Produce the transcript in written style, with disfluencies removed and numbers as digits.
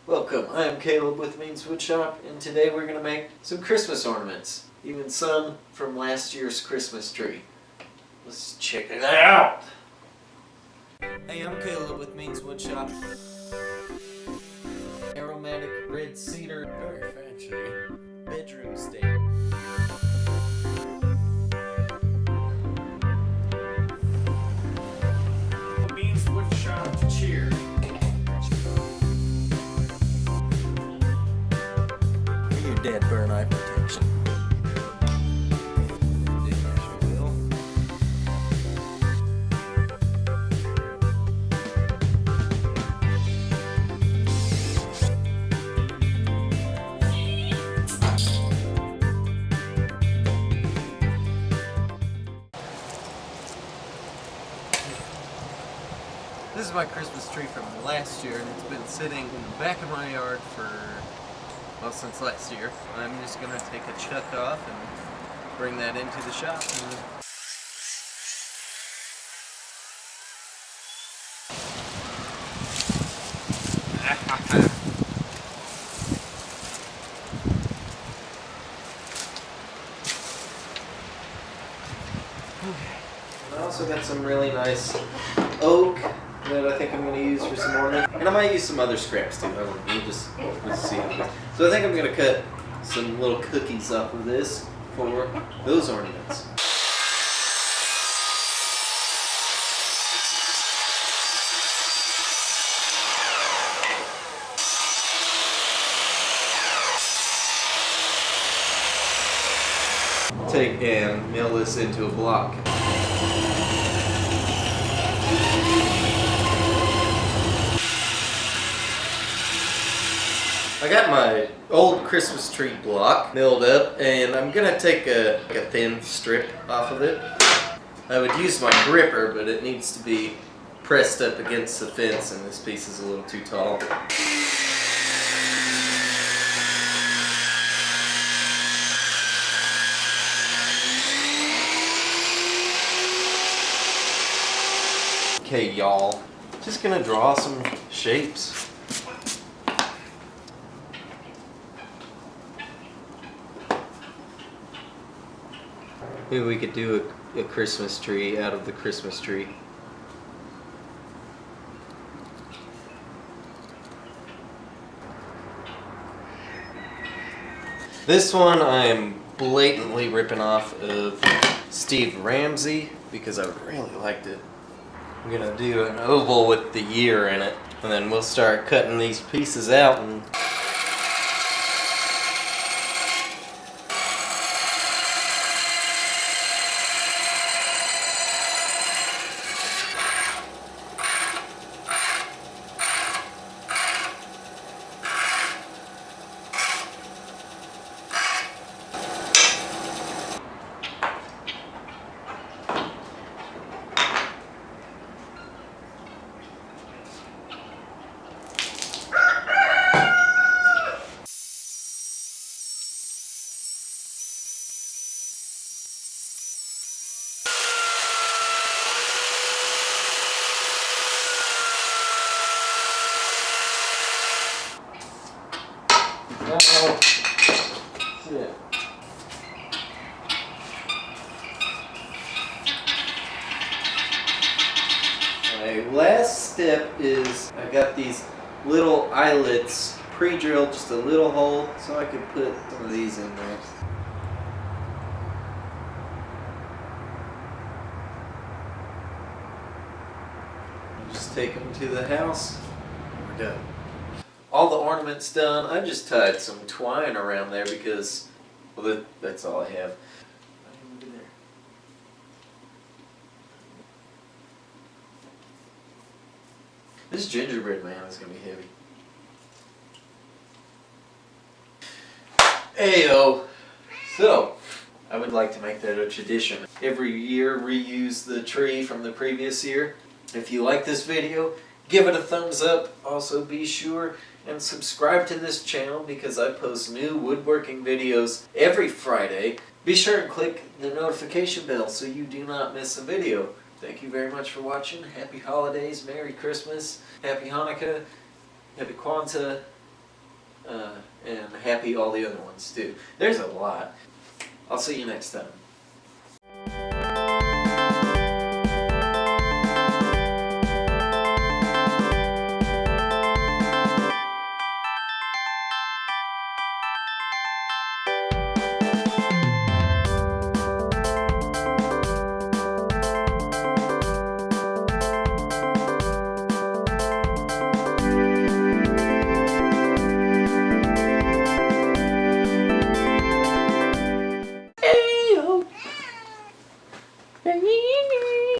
Welcome, I am Caleb with Woodshop, and today we're going to make some Christmas ornaments. Even some from last year's Christmas tree. Let's check it out! Hey, I'm Caleb with Woodshop. Aromatic red cedar, very fancy, bedroom stand. Woodshop cheer. For your dead burn eye protection. This is my Christmas tree from last year, and it's been sitting in the back of my yard for, well, since last year. I'm just going to take a chuck off and bring that into the shop. I also got some really nice oak that I think I'm going to use for some ornament. And I might use some other scraps too. We'll just see how it goes. So I think I'm going to cut some little cookies off of this for those ornaments. Take and mill this into a block. I got my old Christmas tree block milled up, and I'm gonna take a thin strip off of it. I would use my gripper, but it needs to be pressed up against the fence, and this piece is a little too tall. Okay, y'all, just gonna draw some shapes. Maybe we could do a Christmas tree out of the Christmas tree. This one I am blatantly ripping off of Steve Ramsey because I really liked it. I'm gonna do an oval with the year in it, and then we'll start cutting these pieces out and shit. My last step is I got these little eyelets pre-drilled, just a little hole, so I could put some of these in there. Just take them to the house. We're done. All the ornaments done. I just tied some twine around there because, well, that's all I have. This gingerbread man is going to be heavy. Ayo! So, I would like to make that a tradition. Every year reuse the tree from the previous year. If you like this video, give it a thumbs up. Also be sure and subscribe to this channel because I post new woodworking videos every Friday. Be sure and click the notification bell so you do not miss a video. Thank you very much for watching. Happy holidays, Merry Christmas, Happy Hanukkah, Happy Kwanzaa, and happy all the other ones too. There's a lot. I'll see you next time.